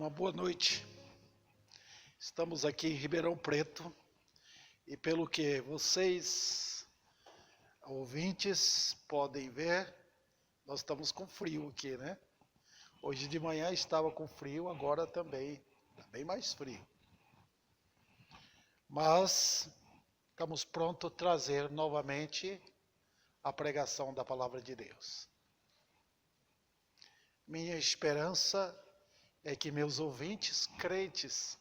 Uma boa noite. Estamos aqui em Ribeirão Preto e pelo que vocês, ouvintes, podem ver, nós estamos com frio aqui, né? Hoje de manhã estava com frio, agora também está bem mais frio. Mas estamos prontos a trazer novamente a pregação da Palavra de Deus. Minha esperança é que meus ouvintes crentes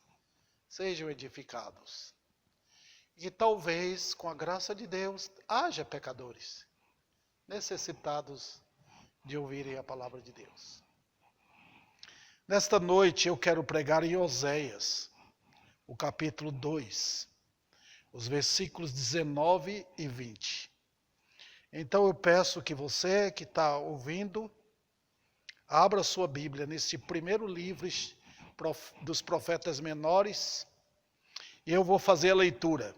sejam edificados. E talvez, com a graça de Deus, haja pecadores necessitados de ouvirem a palavra de Deus. Nesta noite eu quero pregar em Oséias, o capítulo 2, os versículos 19 e 20. Então eu peço que você que está ouvindo, abra sua Bíblia nesse primeiro livro dos profetas menores e eu vou fazer a leitura.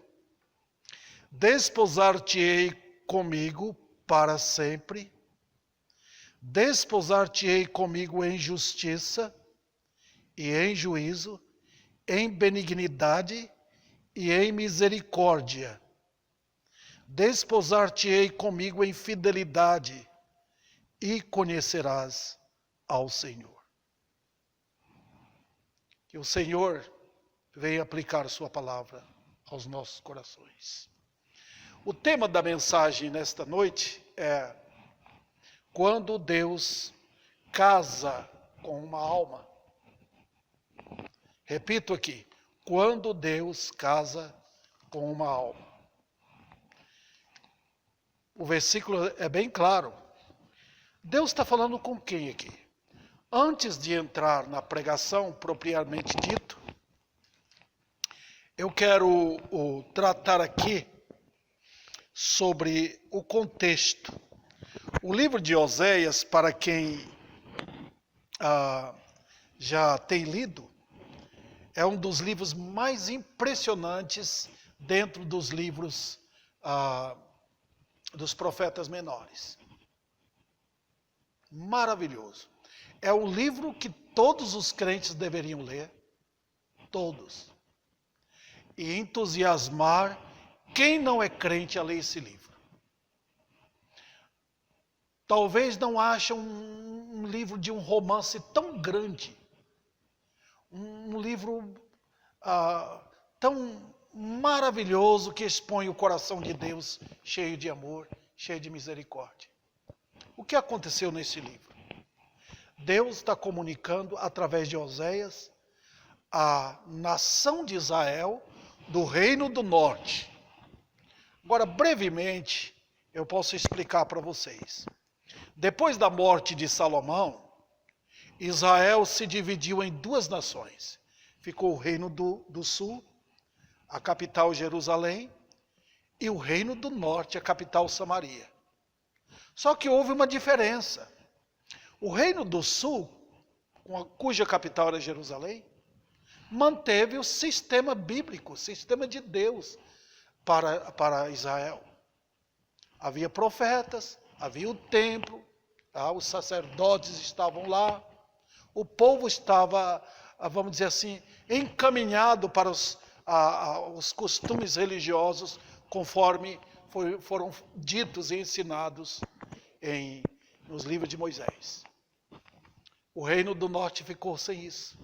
Desposar-te-ei comigo para sempre, desposar-te-ei comigo em justiça e em juízo, em benignidade e em misericórdia. Desposar-te-ei comigo em fidelidade e conhecerás ao Senhor. Que o Senhor venha aplicar sua palavra aos nossos corações. O tema da mensagem nesta noite é: quando Deus casa com uma alma. Repito aqui: quando Deus casa com uma alma. O versículo é bem claro. Deus está falando com quem aqui? Antes de entrar na pregação propriamente dito, eu quero tratar aqui sobre o contexto. O livro de Oséias, para quem já tem lido, é um dos livros mais impressionantes dentro dos livros dos profetas menores. Maravilhoso. É um livro que todos os crentes deveriam ler, todos, e entusiasmar quem não é crente a ler esse livro. Talvez não ache um livro de um romance tão grande, um livro tão maravilhoso que expõe o coração de Deus, cheio de amor, cheio de misericórdia. O que aconteceu nesse livro? Deus está comunicando através de Oséias a nação de Israel do reino do norte. Agora, brevemente, eu posso explicar para vocês. Depois da morte de Salomão, Israel se dividiu em duas nações. Ficou o reino do sul, a capital Jerusalém, e o reino do norte, a capital Samaria. Só que houve uma diferença. O reino do sul, cuja capital era Jerusalém, manteve o sistema bíblico, o sistema de Deus para Israel. Havia profetas, havia o templo, os sacerdotes estavam lá, o povo estava, vamos dizer assim, encaminhado para os costumes religiosos, conforme foram ditos e ensinados nos livros de Moisés. O reino do norte ficou sem isso.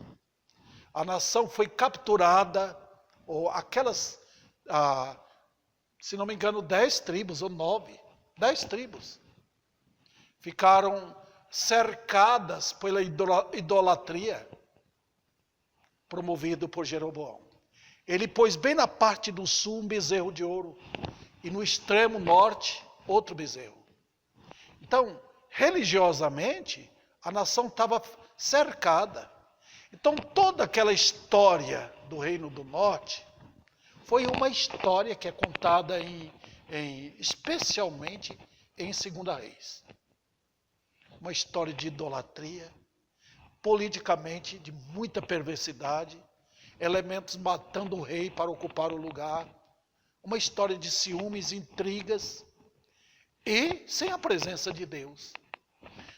A nação foi capturada, ou aquelas, se não me engano, 10 tribos ou 9, 10 tribos, ficaram cercadas pela idolatria promovido por Jeroboão. Ele pôs bem na parte do sul um bezerro de ouro e no extremo norte outro bezerro. Então, religiosamente, a nação estava cercada. Então, toda aquela história do Reino do Norte foi uma história que é contada especialmente em 2 Reis. Uma história de idolatria, politicamente de muita perversidade, elementos matando o rei para ocupar o lugar, uma história de ciúmes, intrigas e sem a presença de Deus.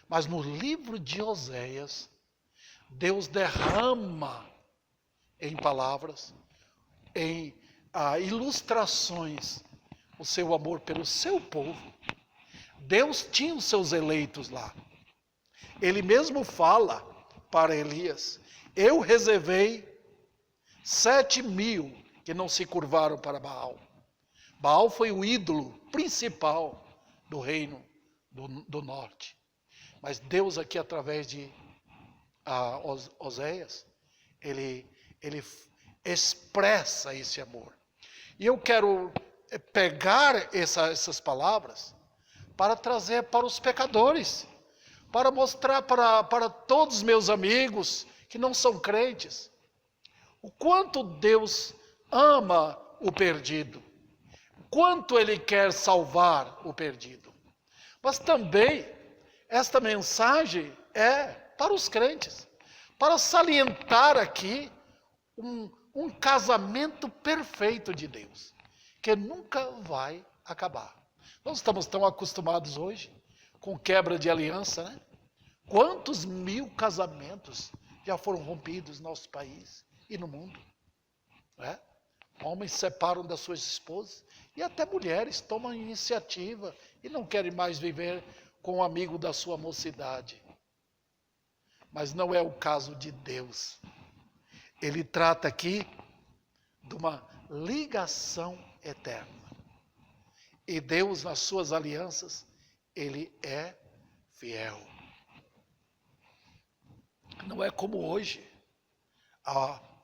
Mas no livro de Oséias, Deus derrama em palavras, em ilustrações, o seu amor pelo seu povo. Deus tinha os seus eleitos lá. Ele mesmo fala para Elias: eu reservei 7.000 que não se curvaram para Baal. Baal foi o ídolo principal do reino do norte. Mas Deus aqui, através de Oséias, ele expressa esse amor. E eu quero pegar essas palavras para trazer para os pecadores, para mostrar para todos os meus amigos que não são crentes, o quanto Deus ama o perdido, quanto Ele quer salvar o perdido. Mas também, esta mensagem é para os crentes, para salientar aqui um casamento perfeito de Deus, que nunca vai acabar. Nós estamos tão acostumados hoje com quebra de aliança, né? Quantos 1.000 casamentos já foram rompidos no nosso país e no mundo? Né? Homens se separam das suas esposas e até mulheres tomam iniciativa e não querem mais viver com um amigo da sua mocidade. Mas não é o caso de Deus. Ele trata aqui de uma ligação eterna. E Deus, nas suas alianças, Ele é fiel. Não é como hoje.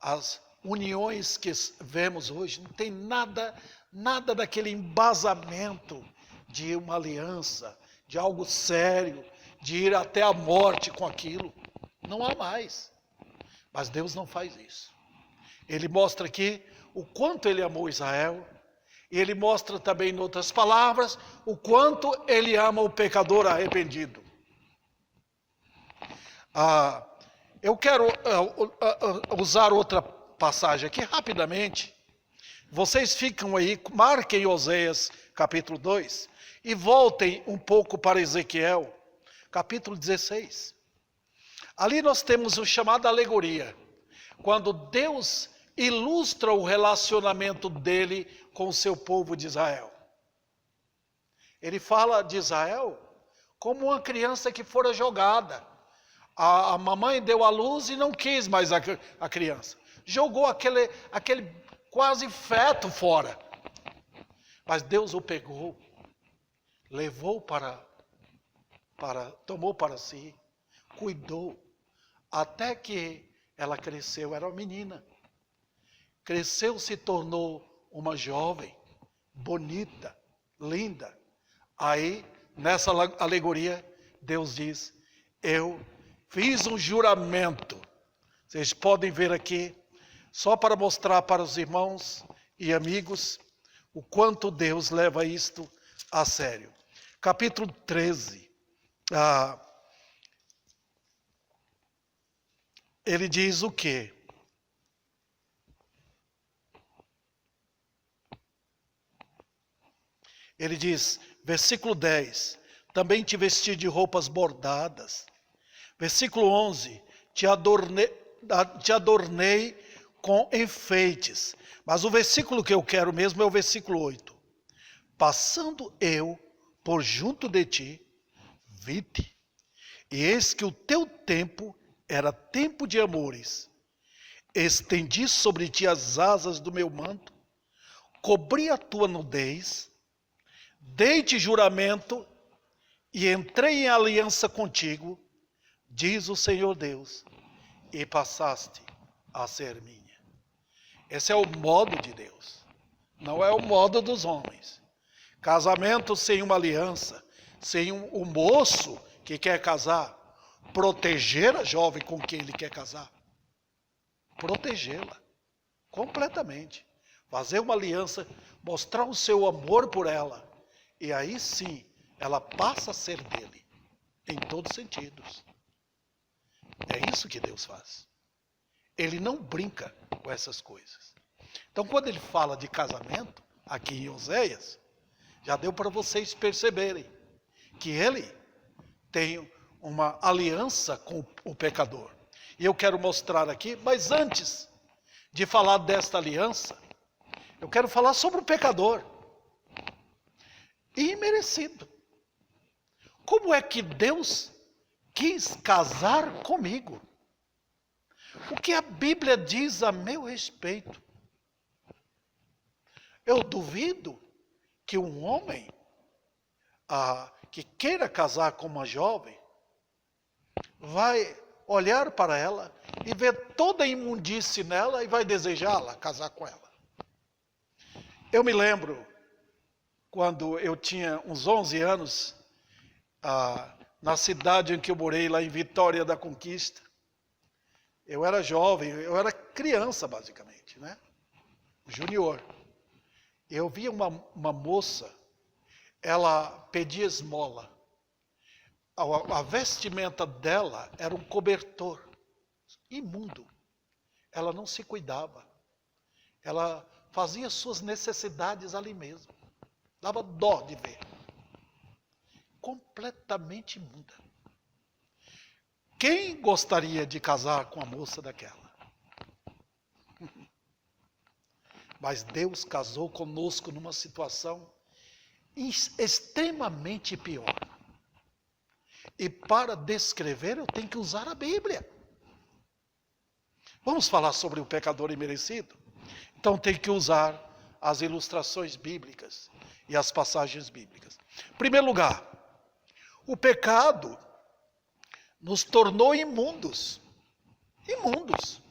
As uniões que vemos hoje não tem nada daquele embasamento de uma aliança, de algo sério, de ir até a morte com aquilo. Não há mais. Mas Deus não faz isso. Ele mostra aqui o quanto Ele amou Israel. E Ele mostra também, em outras palavras, o quanto Ele ama o pecador arrependido. Eu quero usar outra passagem aqui rapidamente. Vocês ficam aí, marquem Oséias capítulo 2 e voltem um pouco para Ezequiel, capítulo 16. Ali nós temos o chamado alegoria, quando Deus ilustra o relacionamento dele com o seu povo de Israel. Ele fala de Israel como uma criança que fora jogada. A mamãe deu à luz e não quis mais a criança. Jogou aquele quase feto fora. Mas Deus o pegou, levou tomou para si, cuidou, até que ela cresceu, era uma menina. Cresceu, se tornou uma jovem, bonita, linda. Aí, nessa alegoria, Deus diz: eu fiz um juramento. Vocês podem ver aqui, só para mostrar para os irmãos e amigos o quanto Deus leva isto a sério. Capítulo 13. Ele diz o quê? Ele diz, versículo 10, também te vesti de roupas bordadas. Versículo 11, te adornei com enfeites. Mas o versículo que eu quero mesmo é o versículo 8. Passando eu por junto de ti, vi-te, e eis que o teu tempo era tempo de amores. Estendi sobre ti as asas do meu manto, cobri a tua nudez, dei-te juramento e entrei em aliança contigo, diz o Senhor Deus, e passaste a ser minha. Esse é o modo de Deus, não é o modo dos homens. Casamento sem uma aliança, sem um moço que quer casar, proteger a jovem com quem ele quer casar, protegê-la completamente, fazer uma aliança, mostrar o seu amor por ela, e aí sim ela passa a ser dele, em todos os sentidos. É isso que Deus faz. Ele não brinca com essas coisas. Então, quando ele fala de casamento, aqui em Oséias, já deu para vocês perceberem que ele tem uma aliança com o pecador. E eu quero mostrar aqui, mas antes de falar desta aliança, eu quero falar sobre o pecador. Imerecido. Como é que Deus quis casar comigo? O que a Bíblia diz a meu respeito? Eu duvido que um homem que queira casar com uma jovem vai olhar para ela e ver toda a imundície nela e vai desejá-la, casar com ela. Eu me lembro, quando eu tinha uns 11 anos, na cidade em que eu morei, lá em Vitória da Conquista, eu era jovem, eu era criança basicamente, né? Júnior. Eu via uma moça, ela pedia esmola. A vestimenta dela era um cobertor imundo. Ela não se cuidava. Ela fazia suas necessidades ali mesmo. Dava dó de ver. Completamente imunda. Quem gostaria de casar com a moça daquela? Mas Deus casou conosco numa situação extremamente pior. E para descrever eu tenho que usar a Bíblia. Vamos falar sobre o pecador imerecido? Então tem que usar as ilustrações bíblicas e as passagens bíblicas. Em primeiro lugar, o pecado nos tornou imundos. Imundos.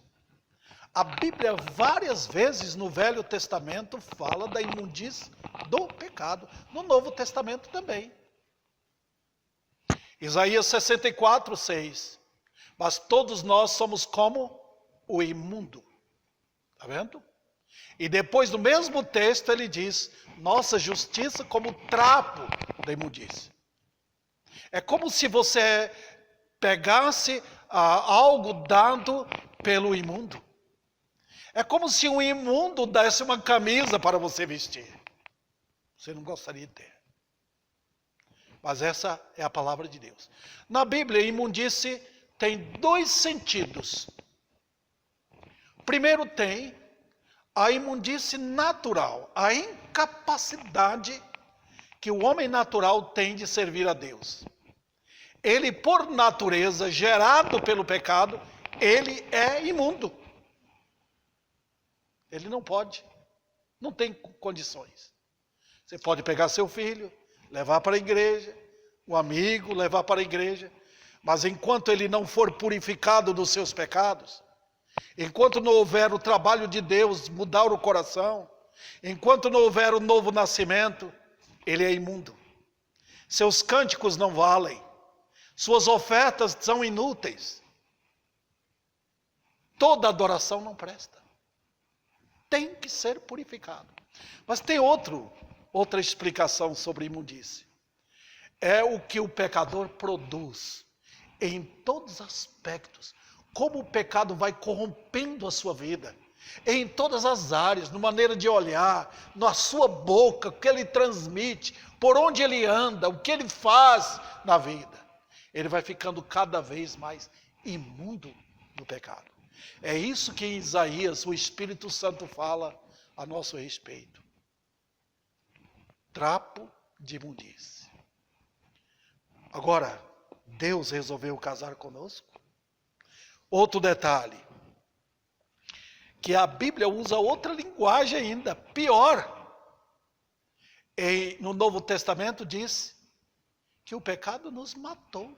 A Bíblia várias vezes no Velho Testamento fala da imundície do pecado. No Novo Testamento também. Isaías 64, 6. Mas todos nós somos como o imundo. Está vendo? E depois no mesmo texto ele diz, nossa justiça como trapo da imundície. É como se você pegasse algo dado pelo imundo. É como se um imundo desse uma camisa para você vestir. Você não gostaria de ter. Mas essa é a palavra de Deus. Na Bíblia, imundície tem dois sentidos. Primeiro tem a imundície natural, a incapacidade que o homem natural tem de servir a Deus. Ele, por natureza, gerado pelo pecado, ele é imundo. Ele não pode, não tem condições. Você pode pegar seu filho, levar para a igreja, um amigo, levar para a igreja, mas enquanto ele não for purificado dos seus pecados, enquanto não houver o trabalho de Deus mudar o coração, enquanto não houver o novo nascimento, ele é imundo. Seus cânticos não valem, suas ofertas são inúteis. Toda adoração não presta. Tem que ser purificado. Mas tem outra explicação sobre imundície. É o que o pecador produz em todos os aspectos. Como o pecado vai corrompendo a sua vida. Em todas as áreas, na maneira de olhar, na sua boca, o que ele transmite, por onde ele anda, o que ele faz na vida. Ele vai ficando cada vez mais imundo no pecado. É isso que em Isaías o Espírito Santo fala a nosso respeito. Trapo de imundície. Agora, Deus resolveu casar conosco? Outro detalhe, que a Bíblia usa outra linguagem ainda, pior. No Novo Testamento diz que o pecado nos matou.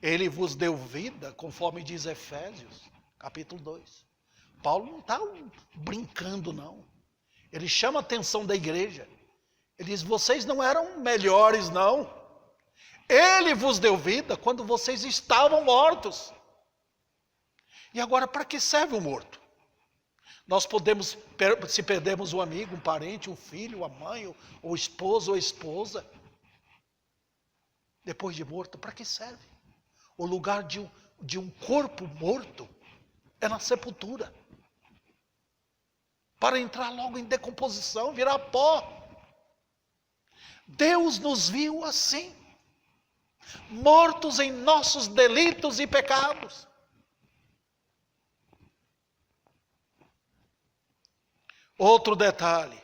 Ele vos deu vida, conforme diz Efésios, capítulo 2. Paulo não está brincando, não. Ele chama a atenção da igreja. Ele diz, vocês não eram melhores, não. Ele vos deu vida quando vocês estavam mortos. E agora, para que serve o morto? Nós podemos, se perdermos um amigo, um parente, um filho, a mãe, o esposo ou a esposa, depois de morto, para que serve? O lugar de um corpo morto é na sepultura. Para entrar logo em decomposição, virar pó. Deus nos viu assim, mortos em nossos delitos e pecados. Outro detalhe.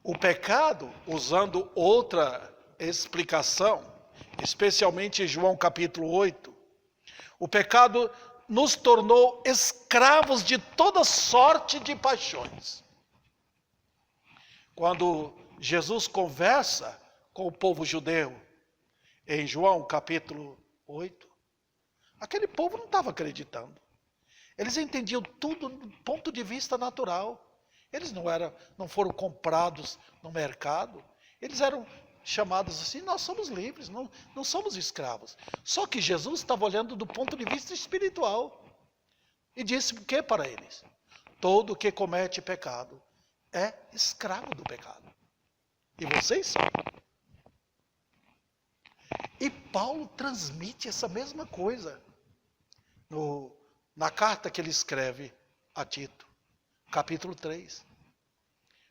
O pecado, usando outra explicação, especialmente em João capítulo 8, o pecado nos tornou escravos de toda sorte de paixões. Quando Jesus conversa com o povo judeu, em João capítulo 8, aquele povo não estava acreditando. Eles entendiam tudo do ponto de vista natural. Eles não foram comprados no mercado. Eles eram chamados assim, nós somos livres, não somos escravos. Só que Jesus estava olhando do ponto de vista espiritual. E disse o que para eles? Todo que comete pecado é escravo do pecado. E vocês são. E Paulo transmite essa mesma coisa na carta que ele escreve a Tito, capítulo 3.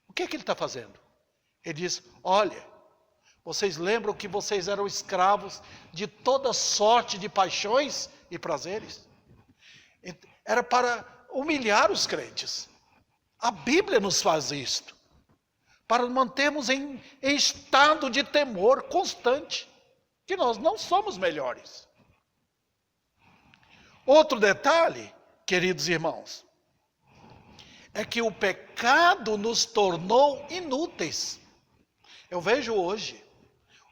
O que é que ele está fazendo? Ele diz, olha, vocês lembram que vocês eram escravos de toda sorte de paixões e prazeres? Era para humilhar os crentes. A Bíblia nos faz isto, para mantermos em estado de temor constante, que nós não somos melhores. Outro detalhe, queridos irmãos, é que o pecado nos tornou inúteis. Eu vejo hoje,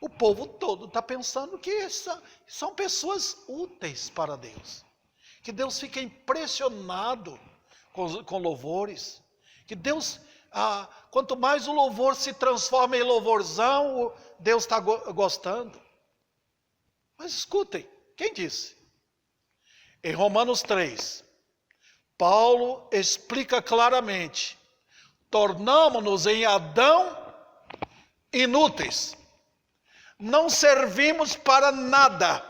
o povo todo está pensando que são pessoas úteis para Deus. Que Deus fica impressionado com louvores. Que Deus, quanto mais o louvor se transforma em louvorzão, Deus está gostando. Mas escutem, quem disse? Em Romanos 3, Paulo explica claramente, tornamo-nos em Adão inúteis, não servimos para nada.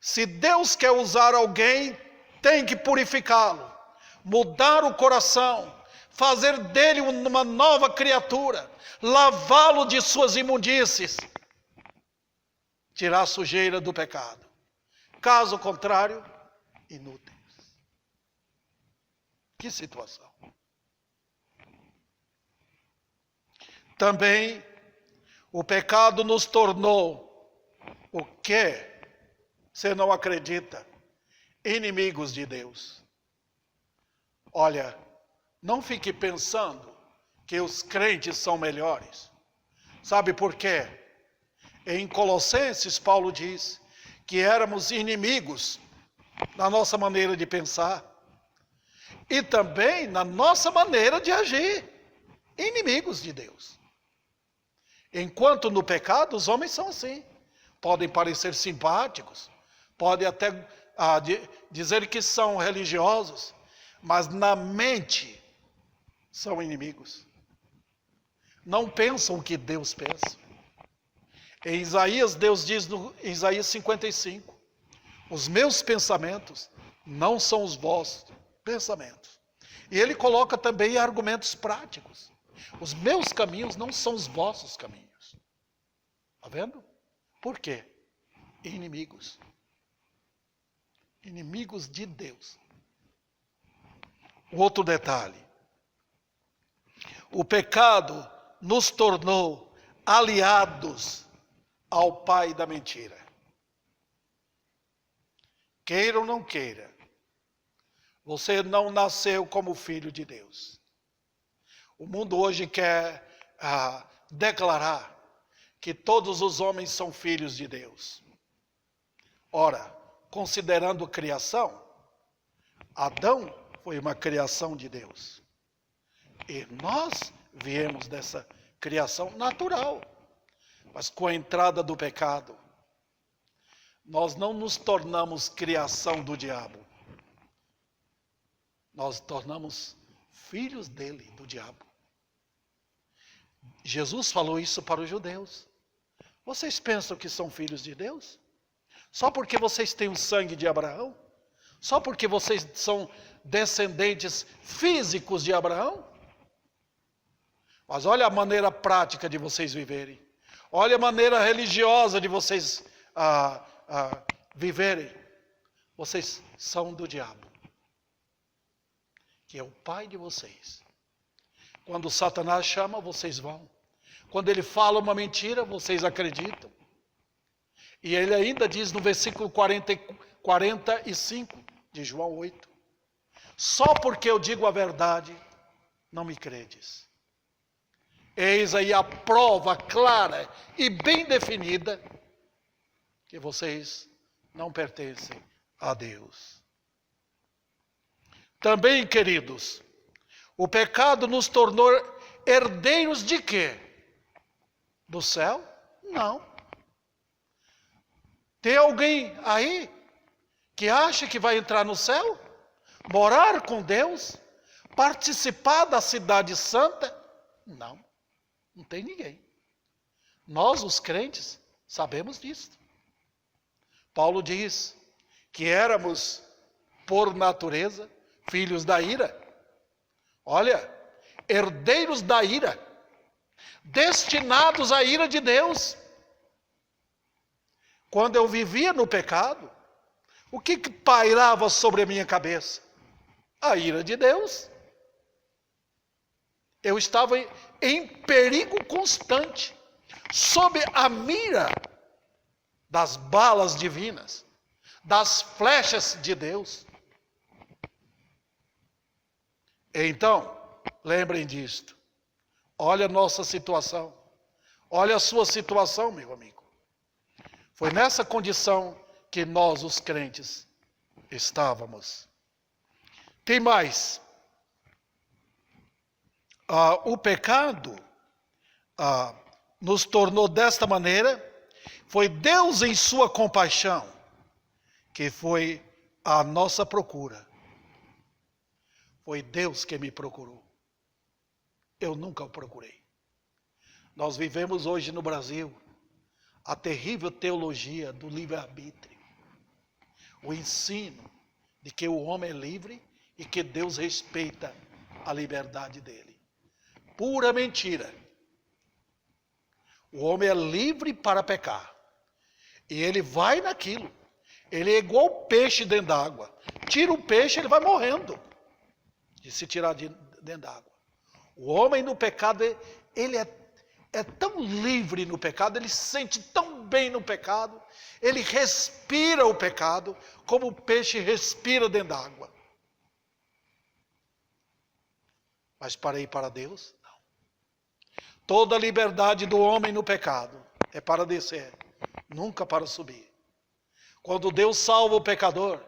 Se Deus quer usar alguém, tem que purificá-lo, mudar o coração, fazer dele uma nova criatura, lavá-lo de suas imundícies, tirar a sujeira do pecado. Caso contrário, inúteis. Que situação. Também o pecado nos tornou o que você não acredita? Inimigos de Deus. Olha, não fique pensando que os crentes são melhores. Sabe por quê? Em Colossenses, Paulo diz que éramos inimigos na nossa maneira de pensar e também na nossa maneira de agir. Inimigos de Deus. Enquanto no pecado, os homens são assim. Podem parecer simpáticos, podem até dizer que são religiosos, mas na mente são inimigos. Não pensam o que Deus pensa. Em Isaías, Deus diz em Isaías 55, os meus pensamentos não são os vossos pensamentos. E ele coloca também argumentos práticos. Os meus caminhos não são os vossos caminhos. Está vendo? Por quê? Inimigos. Inimigos de Deus. Outro detalhe. O pecado nos tornou aliados ao pai da mentira. Queira ou não queira, você não nasceu como filho de Deus. O mundo hoje quer declarar que todos os homens são filhos de Deus. Ora, considerando a criação, Adão foi uma criação de Deus. E nós viemos dessa criação natural. Mas com a entrada do pecado, nós não nos tornamos criação do diabo. Nós tornamos filhos dele, do diabo. Jesus falou isso para os judeus. Vocês pensam que são filhos de Deus? Só porque vocês têm o sangue de Abraão? Só porque vocês são descendentes físicos de Abraão? Mas olha a maneira prática de vocês viverem. Olha a maneira religiosa de vocês viverem. Vocês são do diabo. que é o pai de vocês. Quando Satanás chama, vocês vão. Quando ele fala uma mentira, vocês acreditam. E ele ainda diz no versículo 45 de João 8, só porque eu digo a verdade, não me credes. Eis aí a prova clara e bem definida que vocês não pertencem a Deus. Também, queridos, o pecado nos tornou herdeiros de quê? Do céu? Não. Tem alguém aí que acha que vai entrar no céu? Morar com Deus? Participar da cidade santa? Não. Não tem ninguém. Nós, os crentes, sabemos disso. Paulo diz que éramos, por natureza, filhos da ira. Olha, herdeiros da ira, destinados à ira de Deus. Quando eu vivia no pecado, o que pairava sobre a minha cabeça? A ira de Deus. Eu estava em perigo constante, sob a mira das balas divinas, das flechas de Deus. Então, lembrem disto. Olha a nossa situação. Olha a sua situação, meu amigo. Foi nessa condição que nós, os crentes, estávamos. Tem mais. O pecado nos tornou desta maneira. Foi Deus em sua compaixão que foi à nossa procura. Foi Deus que me procurou. Eu nunca o procurei. Nós vivemos hoje no Brasil a terrível teologia do livre-arbítrio. O ensino de que o homem é livre e que Deus respeita a liberdade dele. Pura mentira. O homem é livre para pecar. E ele vai naquilo. Ele é igual peixe dentro d'água. Tira o peixe, ele vai morrendo de se tirar de dentro d'água. O homem no pecado, ele é tão livre no pecado, ele se sente tão bem no pecado, ele respira o pecado como o peixe respira dentro d'água. Mas para ir para Deus, não. Toda a liberdade do homem no pecado é para descer, nunca para subir. Quando Deus salva o pecador,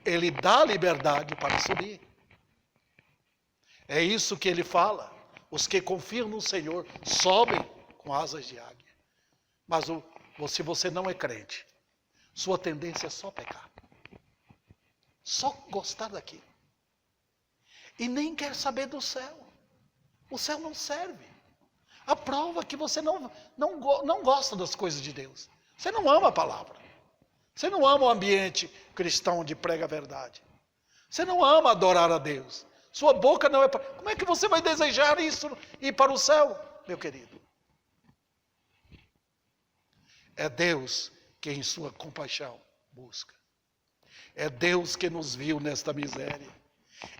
Ele dá liberdade para subir. É isso que Ele fala. Os que confiam no Senhor sobem com asas de águia. Mas se você não é crente, sua tendência é só pecar. Só gostar daquilo. E nem quer saber do céu. O céu não serve. A prova é que você não gosta das coisas de Deus. Você não ama a palavra. Você não ama o ambiente cristão onde prega a verdade. Você não ama adorar a Deus. Sua boca não é... Como é que você vai desejar isso e ir para o céu, meu querido? É Deus que em sua compaixão busca. É Deus que nos viu nesta miséria.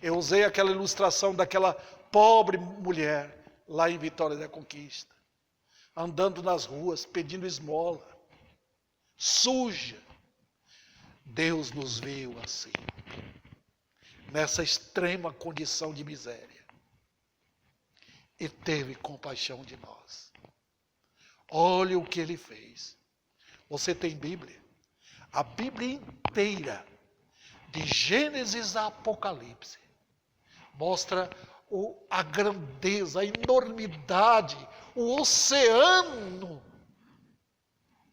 Eu usei aquela ilustração daquela pobre mulher lá em Vitória da Conquista, andando nas ruas, pedindo esmola, suja. Deus nos viu assim, nessa extrema condição de miséria, e teve compaixão de nós. Olha o que Ele fez. Você tem Bíblia? A Bíblia inteira, de Gênesis a Apocalipse, mostra a grandeza, a enormidade, o oceano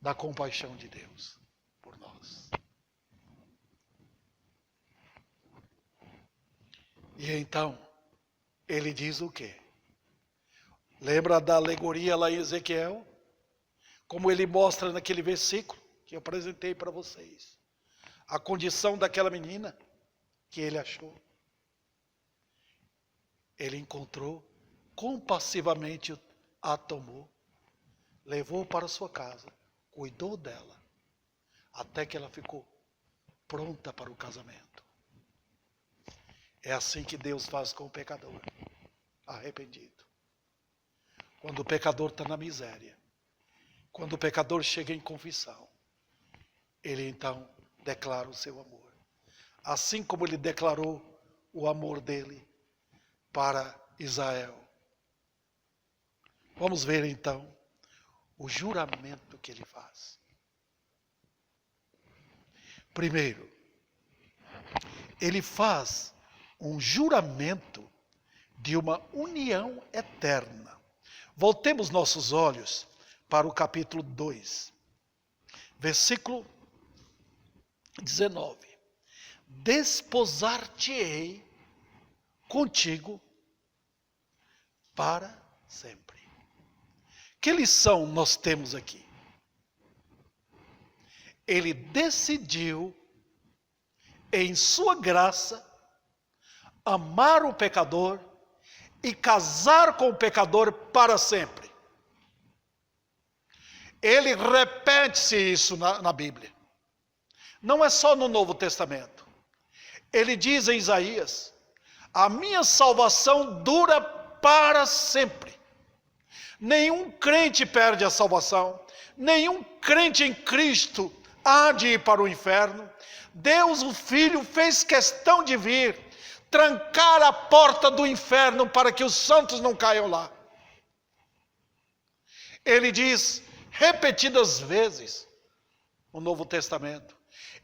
da compaixão de Deus por nós. E então, ele diz o quê? Lembra da alegoria lá em Ezequiel? Como ele mostra naquele versículo que eu apresentei para vocês. A condição daquela menina que ele achou. Ele encontrou, compassivamente a tomou, levou para sua casa, cuidou dela, até que ela ficou pronta para o casamento. É assim que Deus faz com o pecador arrependido. Quando o pecador está na miséria, quando o pecador chega em confissão, ele então declara o seu amor. Assim como ele declarou o amor dele para Israel. Vamos ver então o juramento que ele faz. Primeiro, ele faz um juramento de uma união eterna. Voltemos nossos olhos para o capítulo 2, versículo 19. Desposar-te-ei contigo para sempre. Que lição nós temos aqui? Ele decidiu, em sua graça, amar o pecador e casar com o pecador para sempre. Ele repete-se isso na Bíblia. Não é só no Novo Testamento. Ele diz em Isaías: a minha salvação dura para sempre. Nenhum crente perde a salvação. Nenhum crente em Cristo há de ir para o inferno. Deus, o Filho, fez questão de vir trancar a porta do inferno para que os santos não caiam lá. Ele diz repetidas vezes no Novo Testamento: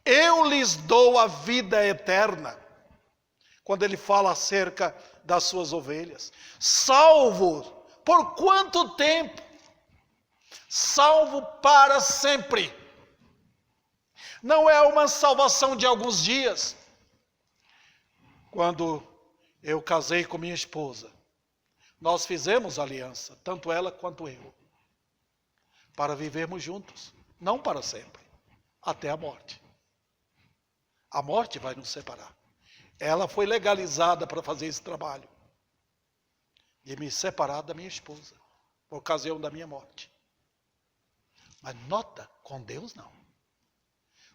eu lhes dou a vida eterna. Quando ele fala acerca das suas ovelhas. Salvo, por quanto tempo? Salvo para sempre. Não é uma salvação de alguns dias. Quando eu casei com minha esposa, nós fizemos aliança, tanto ela quanto eu, para vivermos juntos, não para sempre, até a morte. A morte vai nos separar. Ela foi legalizada para fazer esse trabalho, de me separar da minha esposa, por ocasião da minha morte. Mas nota, com Deus não.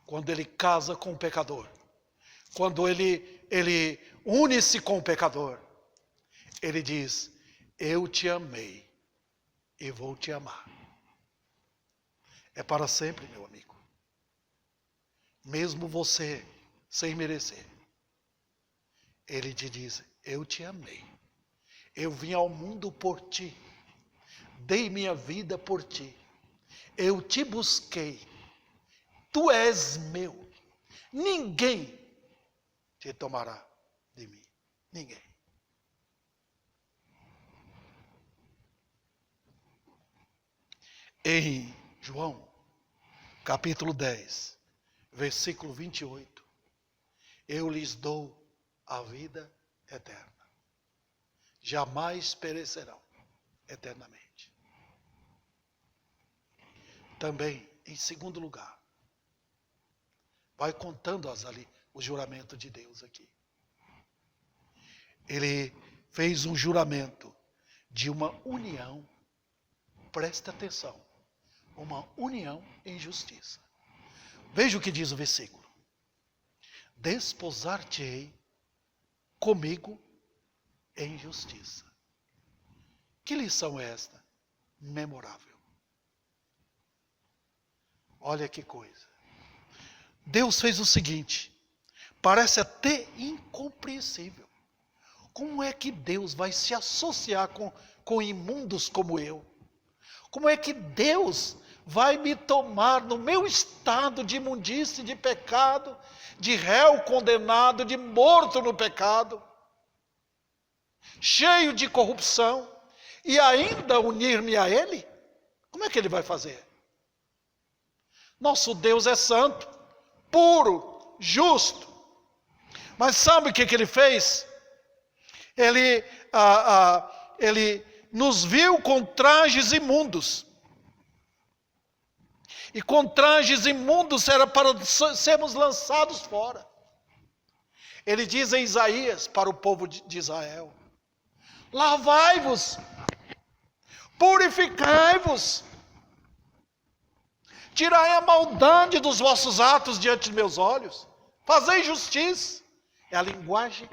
Quando ele casa com o pecador, quando ele une-se com o pecador, ele diz: eu te amei e vou te amar. É para sempre, meu amigo. Mesmo você sem merecer, ele te diz: eu te amei. Eu vim ao mundo por ti. Dei minha vida por ti. Eu te busquei. Tu és meu. Ninguém te tomará de mim. Ninguém. Em João, capítulo 10, versículo 28, eu lhes dou a vida eterna. Jamais perecerão eternamente. Também, em segundo lugar, vai contando ali o juramento de Deus aqui. Ele fez um juramento de uma união, presta atenção, uma união em justiça. Veja o que diz o versículo: desposar-te-ei comigo em justiça. Que lição é esta? Memorável. Olha que coisa. Deus fez o seguinte, parece até incompreensível. Como é que Deus vai se associar com imundos como eu? Como é que Deus vai me tomar no meu estado de imundície, de pecado, de réu condenado, de morto no pecado, cheio de corrupção, e ainda unir-me a Ele? Como é que Ele vai fazer? Nosso Deus é santo, puro, justo. Mas sabe o que Ele fez? Ele nos viu com trajes imundos. E com trajes imundos era para sermos lançados fora. Ele diz em Isaías para o povo de Israel: lavai-vos, purificai-vos, tirai a maldade dos vossos atos diante de meus olhos, fazei justiça. É a linguagem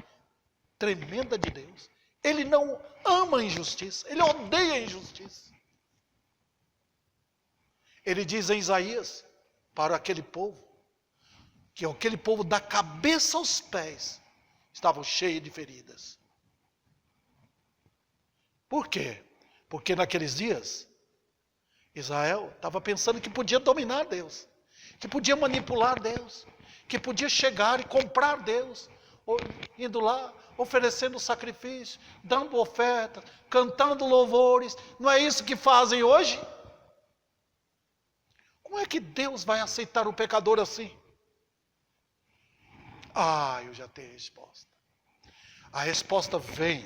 tremenda de Deus. Ele não ama a injustiça, ele odeia a injustiça. Ele diz em Isaías, para aquele povo, que aquele povo da cabeça aos pés estavam cheios de feridas. Por quê? Porque naqueles dias, Israel estava pensando que podia dominar Deus, que podia manipular Deus, que podia chegar e comprar Deus, indo lá, oferecendo sacrifício, dando ofertas, cantando louvores. Não é isso que fazem hoje? Como é que Deus vai aceitar o pecador assim? Eu já tenho a resposta. A resposta vem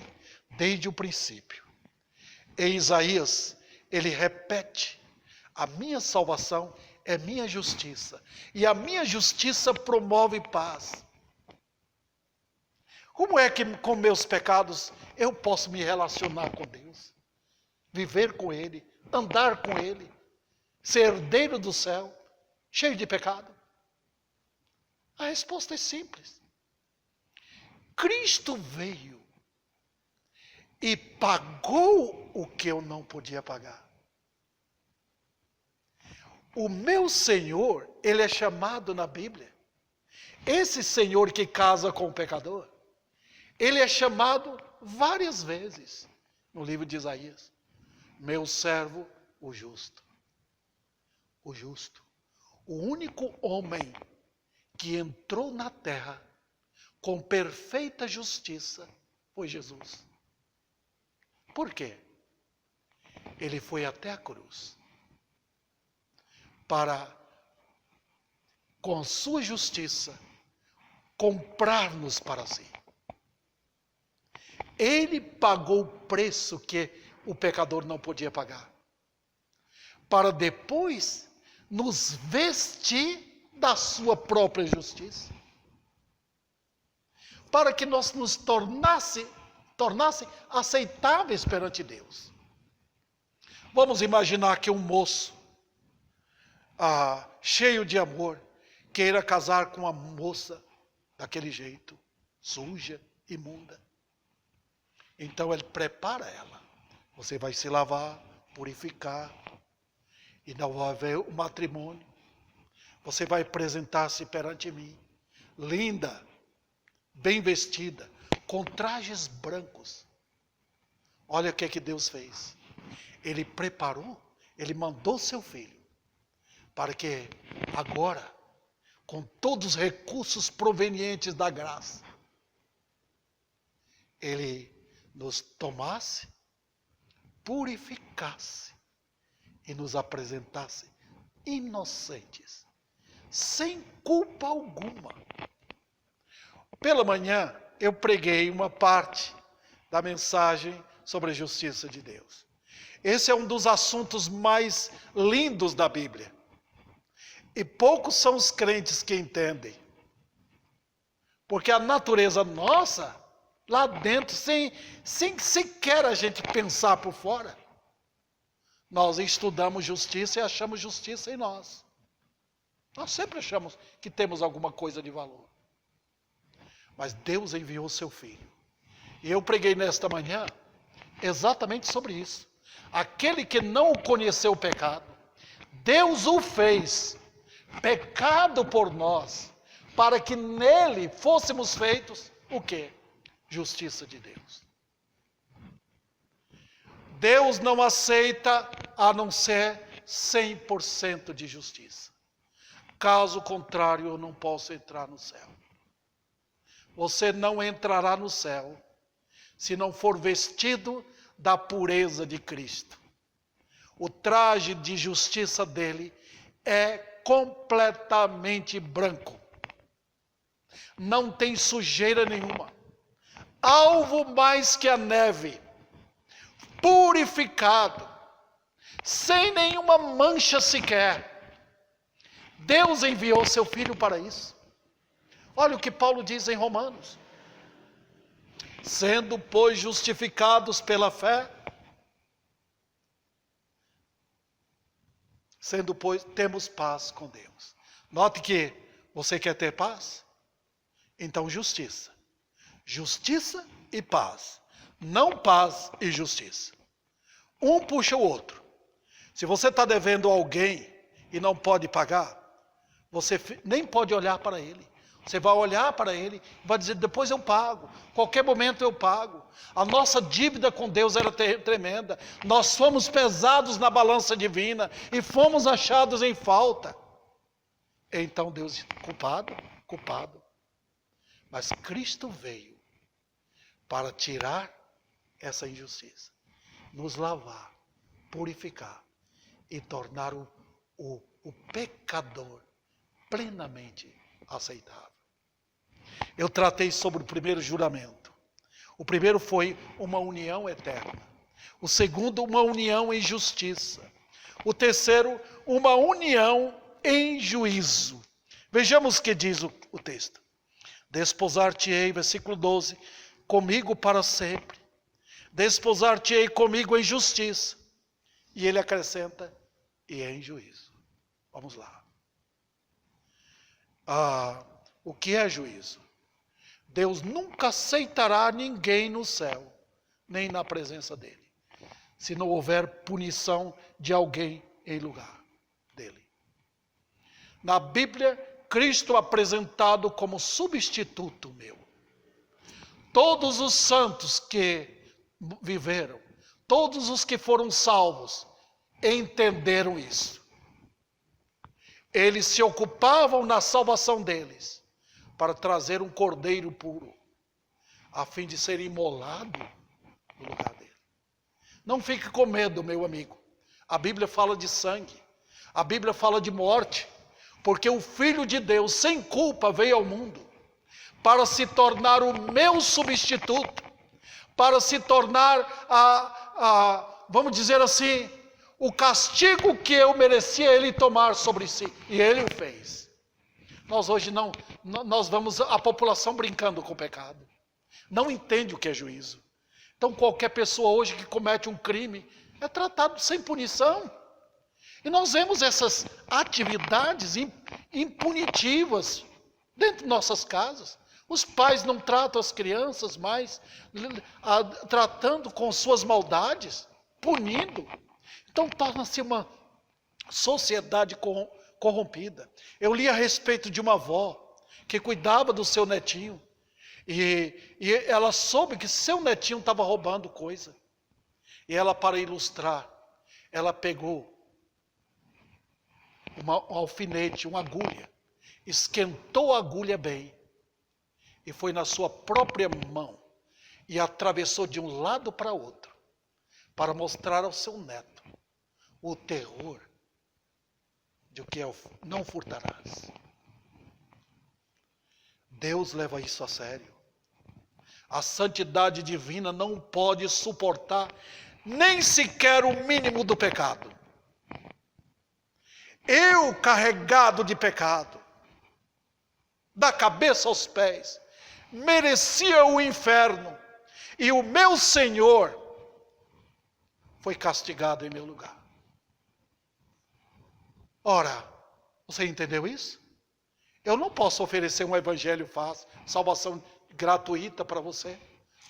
desde o princípio. Em Isaías, ele repete: a minha salvação é minha justiça, e a minha justiça promove paz. Como é que com meus pecados eu posso me relacionar com Deus? Viver com Ele, andar com Ele, ser herdeiro do céu, cheio de pecado? A resposta é simples. Cristo veio e pagou o que eu não podia pagar. O meu Senhor, ele é chamado na Bíblia, esse Senhor que casa com o pecador, ele é chamado várias vezes no livro de Isaías. Meu servo, o justo. O justo. O único homem que entrou na terra com perfeita justiça foi Jesus. Por quê? Ele foi até a cruz para, com sua justiça, comprar-nos para si. Ele pagou o preço que o pecador não podia pagar, para depois nos vestir da sua própria justiça, para que nós nos tornasse aceitáveis perante Deus. Vamos imaginar que um moço, cheio de amor, queira casar com uma moça daquele jeito, suja, imunda. Então ele prepara ela. Você vai se lavar, purificar, e não vai haver o matrimônio. Você vai apresentar-se perante mim, linda, bem vestida, com trajes brancos. Olha o que Deus fez. Ele preparou, ele mandou seu filho, para que agora, com todos os recursos provenientes da graça, ele nos tomasse, purificasse e nos apresentasse inocentes, sem culpa alguma. Pela manhã, eu preguei uma parte da mensagem sobre a justiça de Deus. Esse é um dos assuntos mais lindos da Bíblia. E poucos são os crentes que entendem. Porque a natureza nossa, lá dentro, sem sequer a gente pensar por fora, nós estudamos justiça e achamos justiça em nós. Nós sempre achamos que temos alguma coisa de valor. Mas Deus enviou o seu Filho. E eu preguei nesta manhã exatamente sobre isso. Aquele que não conheceu o pecado, Deus o fez pecado por nós, para que nele fôssemos feitos o quê? Justiça de Deus. Deus não aceita a não ser 100% de justiça. Caso contrário, eu não posso entrar no céu. Você não entrará no céu se não for vestido da pureza de Cristo. O traje de justiça dele é completamente branco. Não tem sujeira nenhuma. Alvo mais que a neve. Purificado. Sem nenhuma mancha sequer. Deus enviou seu Filho para isso. Olha o que Paulo diz em Romanos. Sendo, pois, justificados pela fé, temos paz com Deus. Note que você quer ter paz? Então justiça. Justiça e paz. Não paz e justiça. Um puxa o outro. Se você está devendo a alguém e não pode pagar, você nem pode olhar para ele. Você vai olhar para ele e vai dizer, depois eu pago. Qualquer momento eu pago. A nossa dívida com Deus era tremenda. Nós fomos pesados na balança divina e fomos achados em falta. Então Deus, culpado. Mas Cristo veio para tirar essa injustiça, nos lavar, purificar e tornar o pecador plenamente aceitável. Eu tratei sobre o primeiro juramento. O primeiro foi uma união eterna. O segundo, uma união em justiça. O terceiro, uma união em juízo. Vejamos o que diz o texto. Desposar-te-ei, versículo 12, comigo para sempre. Desposar-te-ei comigo em justiça. E ele acrescenta, e em juízo. Vamos lá. O que é juízo? Deus nunca aceitará ninguém no céu, nem na presença dele, se não houver punição de alguém em lugar dele. Na Bíblia, Cristo é apresentado como substituto meu. Todos os santos que viveram, todos os que foram salvos, entenderam isso. Eles se ocupavam na salvação deles, para trazer um cordeiro puro, a fim de ser imolado no lugar dele. Não fique com medo, meu amigo. A Bíblia fala de sangue, a Bíblia fala de morte, porque o Filho de Deus, sem culpa, veio ao mundo, para se tornar o meu substituto, para se tornar, vamos dizer assim, o castigo que eu merecia ele tomar sobre si, e ele o fez. Nós hoje nós vamos a população brincando com o pecado, não entende o que é juízo. Então qualquer pessoa hoje que comete um crime é tratado sem punição. E nós vemos essas atividades impunitivas dentro de nossas casas. Os pais não tratam as crianças mais, tratando com suas maldades, punindo. Então torna-se uma sociedade corrompida. Eu li a respeito de uma avó que cuidava do seu netinho. E ela soube que seu netinho estava roubando coisa. E ela, para ilustrar, ela pegou um alfinete, uma agulha, esquentou a agulha bem e foi na sua própria mão e atravessou de um lado para outro para mostrar ao seu neto o terror de que é o não furtarás. Deus leva isso a sério. A santidade divina não pode suportar nem sequer o mínimo do pecado. Eu, carregado de pecado, da cabeça aos pés, merecia o inferno, e o meu Senhor foi castigado em meu lugar. Ora, você entendeu isso? Eu não posso oferecer um evangelho fácil, salvação gratuita para você.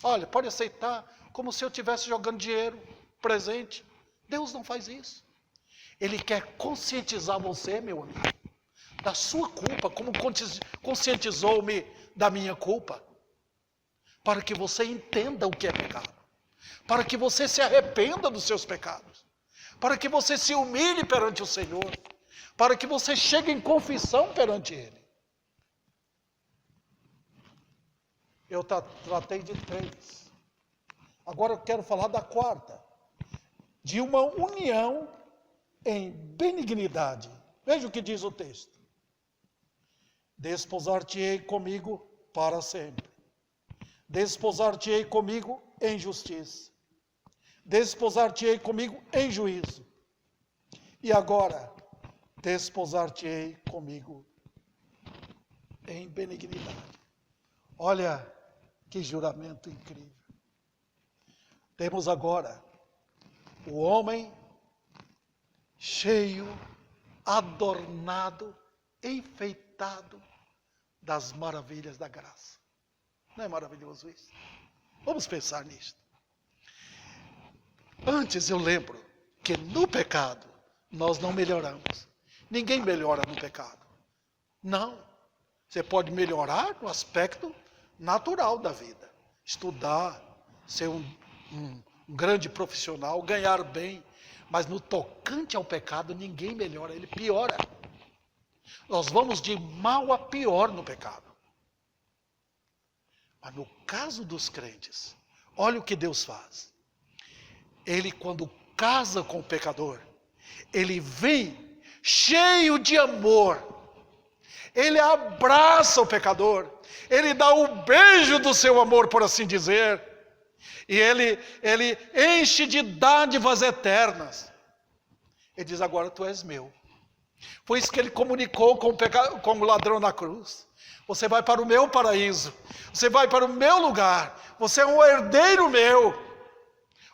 Olha, pode aceitar, como se eu estivesse jogando dinheiro, presente. Deus não faz isso. Ele quer conscientizar você, meu amigo, da sua culpa, como conscientizou-me da minha culpa, para que você entenda o que é pecado, para que você se arrependa dos seus pecados, para que você se humilhe perante o Senhor, para que você chegue em confissão perante Ele. Eu tratei de 3. Agora eu quero falar da 4ª, de uma união em benignidade. Veja o que diz o texto. Desposar-te-ei comigo para sempre. Desposar-te-ei comigo em justiça. Desposar-te-ei comigo em juízo. E agora, desposar-te-ei comigo em benignidade. Olha que juramento incrível. Temos agora o homem cheio, adornado, enfeitado das maravilhas da graça. Não é maravilhoso isso? Vamos pensar nisso. Antes eu lembro que no pecado nós não melhoramos. Ninguém melhora no pecado. Não. Você pode melhorar no aspecto natural da vida. Estudar, ser um grande profissional, ganhar bem. Mas no tocante ao pecado, ninguém melhora, ele piora. Nós vamos de mal a pior no pecado. Mas no caso dos crentes, olha o que Deus faz. Ele, quando casa com o pecador, ele vem cheio de amor. Ele abraça o pecador. Ele dá o beijo do seu amor, por assim dizer. E ele enche de dádivas eternas. Ele diz, agora tu és meu. Foi isso que ele comunicou com o ladrão na cruz. Você vai para o meu paraíso. Você vai para o meu lugar. Você é um herdeiro meu.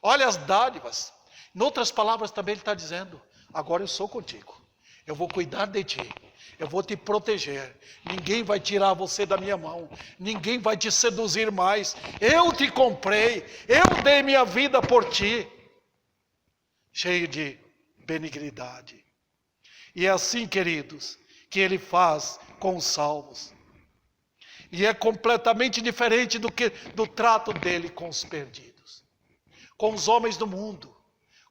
Olha as dádivas. Em outras palavras também ele está dizendo, agora eu sou contigo. Eu vou cuidar de ti. Eu vou te proteger. Ninguém vai tirar você da minha mão. Ninguém vai te seduzir mais. Eu te comprei. Eu dei minha vida por ti. Cheio de benignidade. E é assim, queridos, que ele faz com os salvos. E é completamente diferente do trato dele com os perdidos. Com os homens do mundo.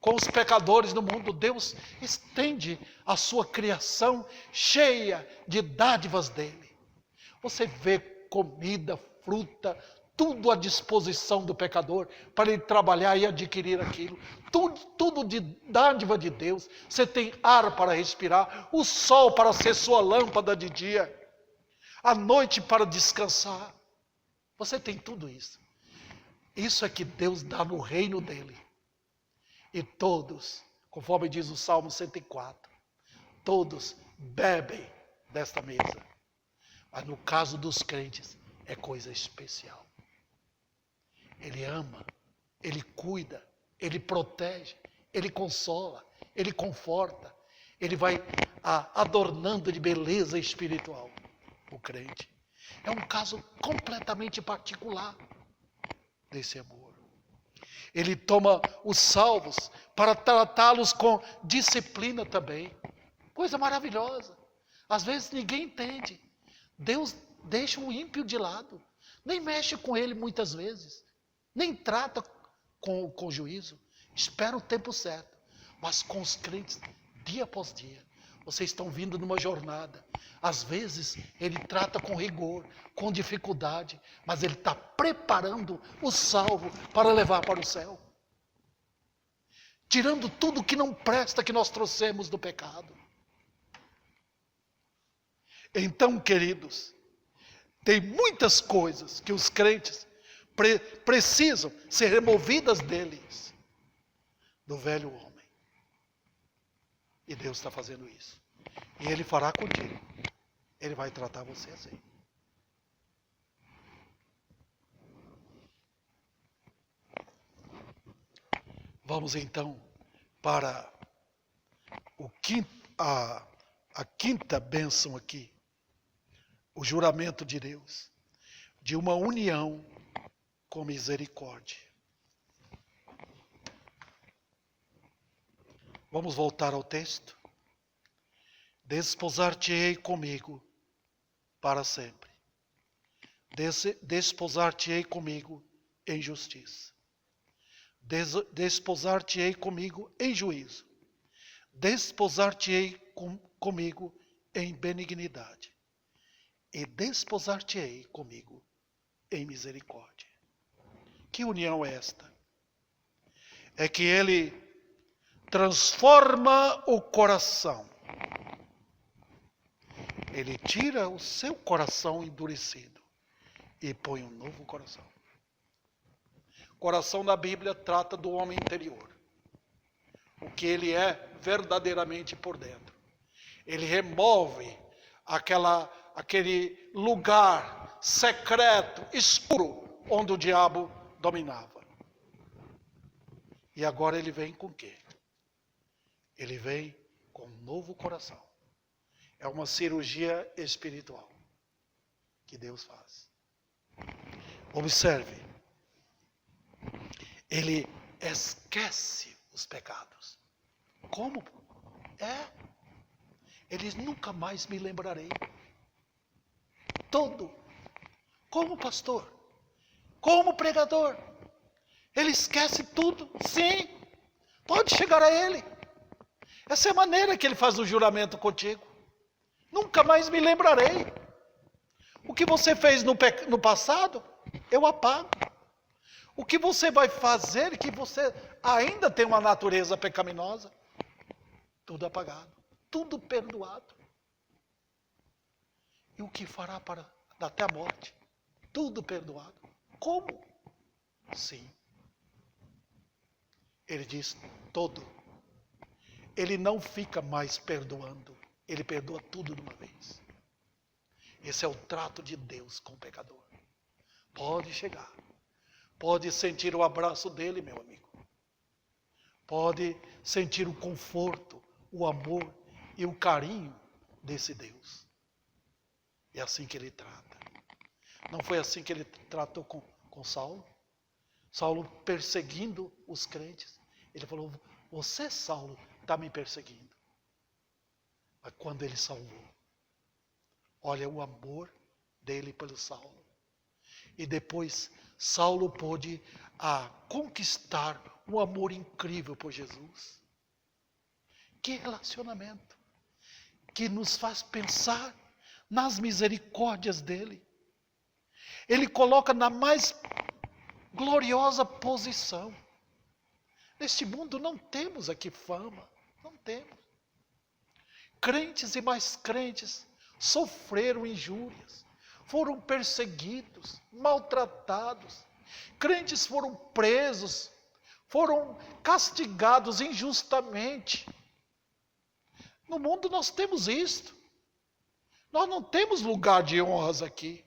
Com os pecadores do mundo. Deus estende a sua criação cheia de dádivas dele. Você vê comida, fruta, tudo à disposição do pecador para ele trabalhar e adquirir aquilo. Tudo de dádiva de Deus. Você tem ar para respirar, o sol para ser sua lâmpada de dia, a noite para descansar. Você tem tudo isso. Isso é que Deus dá no reino dele. E todos, conforme diz o Salmo 104, todos bebem desta mesa. Mas no caso dos crentes, é coisa especial. Ele ama, ele cuida, ele protege, ele consola, ele conforta. Ele vai adornando de beleza espiritual o crente. É um caso completamente particular desse amor. Ele toma os salvos para tratá-los com disciplina também. Coisa maravilhosa. Às vezes ninguém entende. Deus deixa o ímpio de lado. Nem mexe com ele muitas vezes. Nem trata com juízo. Espera o tempo certo. Mas com os crentes, dia após dia, vocês estão vindo numa jornada. Às vezes ele trata com rigor, com dificuldade, mas ele está preparando o salvo para levar para o céu. Tirando tudo que não presta que nós trouxemos do pecado. Então, queridos, tem muitas coisas que os crentes precisam ser removidas deles, do velho homem. E Deus está fazendo isso. E Ele fará contigo. Ele vai tratar você assim. Vamos então para a quinta bênção aqui. O juramento de Deus. De uma união com misericórdia. Vamos voltar ao texto. Desposar-te-ei comigo para sempre. Desposar-te-ei comigo em justiça. Desposar-te-ei comigo em juízo. Desposar-te-ei comigo em benignidade. E desposar-te-ei comigo em misericórdia. Que união é esta? É que ele transforma o coração. Ele tira o seu coração endurecido e põe um novo coração. O coração na Bíblia trata do homem interior. O que ele é verdadeiramente por dentro. Ele remove aquele lugar secreto, escuro, onde o diabo dominava. E agora ele vem com o quê? Ele vem com um novo coração. É uma cirurgia espiritual que Deus faz. Observe. Ele esquece os pecados. Como? Eles nunca mais me lembrarei. Todo. Como pastor? Como pregador? Ele esquece tudo? Sim. Pode chegar a ele. Essa é a maneira que ele faz o juramento contigo. Nunca mais me lembrarei. O que você fez no passado, eu apago. O que você vai fazer, que você ainda tem uma natureza pecaminosa, tudo apagado, tudo perdoado. E o que fará para até a morte? Tudo perdoado. Como? Sim. Ele diz todo. Ele não fica mais perdoando. Ele perdoa tudo de uma vez. Esse é o trato de Deus com o pecador. Pode chegar. Pode sentir o abraço dele, meu amigo. Pode sentir o conforto, o amor e o carinho desse Deus. É assim que ele trata. Não foi assim que ele tratou com Saulo? Saulo perseguindo os crentes. Ele falou, você, Saulo, está me perseguindo. Mas quando ele salvou, olha o amor dele pelo Saulo. E depois Saulo pôde conquistar um amor incrível por Jesus. Que relacionamento que nos faz pensar nas misericórdias dele. Ele coloca na mais gloriosa posição. Neste mundo não temos aqui fama, não temos. Crentes e mais crentes sofreram injúrias, foram perseguidos, maltratados. Crentes foram presos, foram castigados injustamente. No mundo nós temos isto. Nós não temos lugar de honras aqui.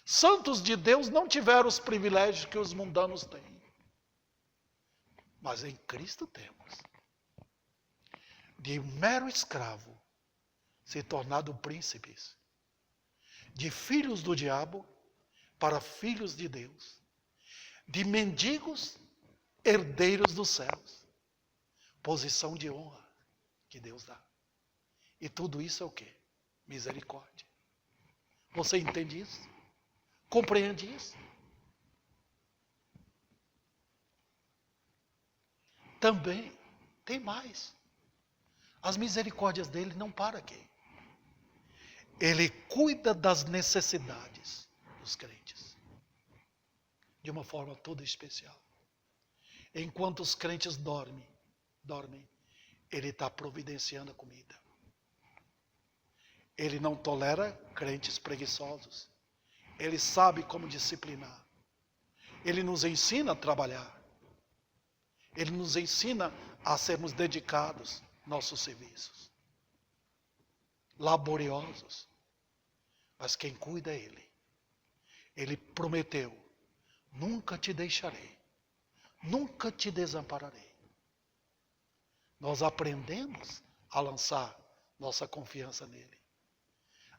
Santos de Deus não tiveram os privilégios que os mundanos têm. Mas em Cristo temos. De um mero escravo, se tornado príncipes. De filhos do diabo para filhos de Deus. De mendigos, herdeiros dos céus. Posição de honra que Deus dá. E tudo isso é o quê? Misericórdia. Você entende isso? Compreende isso? Também tem mais. As misericórdias dele não param aqui. Ele cuida das necessidades dos crentes. De uma forma toda especial. Enquanto os crentes dormem, ele está providenciando a comida. Ele não tolera crentes preguiçosos. Ele sabe como disciplinar. Ele nos ensina a trabalhar. Ele nos ensina a sermos dedicados aos nossos serviços. Laboriosos. Mas quem cuida é Ele. Ele prometeu, nunca te deixarei. Nunca te desampararei. Nós aprendemos a lançar nossa confiança nele.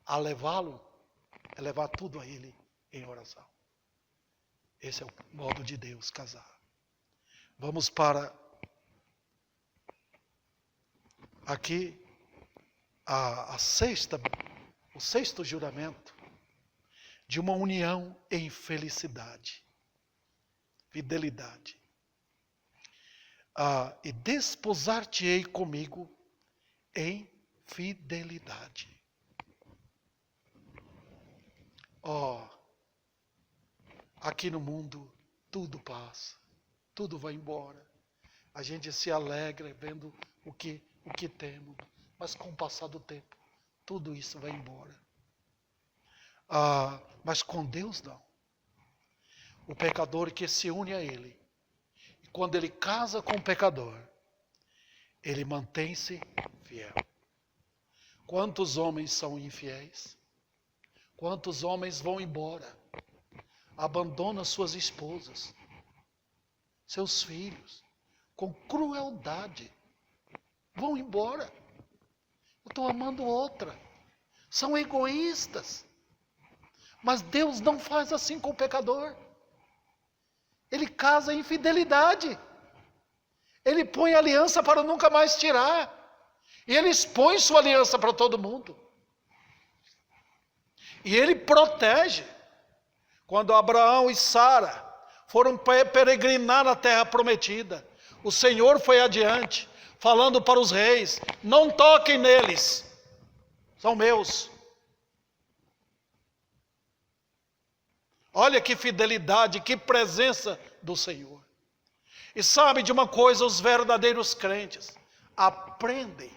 A levá-lo, a levar tudo a ele em oração. Esse é o modo de Deus casar. Vamos para aqui o sexto juramento de uma união em felicidade, fidelidade. E desposar-te-ei comigo em fidelidade. Aqui no mundo tudo passa, tudo vai embora. A gente se alegra vendo o que temos, mas com o passar do tempo, tudo isso vai embora. Mas com Deus não. O pecador que se une a Ele, e quando ele casa com o pecador, ele mantém-se fiel. Quantos homens são infiéis? Quantos homens vão embora? Abandonam suas esposas, seus filhos, com crueldade. Vão embora. Eu estou amando outra. São egoístas. Mas Deus não faz assim com o pecador. Ele casa em fidelidade. Ele põe aliança para nunca mais tirar. E ele expõe sua aliança para todo mundo. E ele protege. Quando Abraão e Sara foram peregrinar na terra prometida, o Senhor foi adiante, falando para os reis: não toquem neles, são meus. Olha que fidelidade, que presença do Senhor. E sabe de uma coisa, os verdadeiros crentes aprendem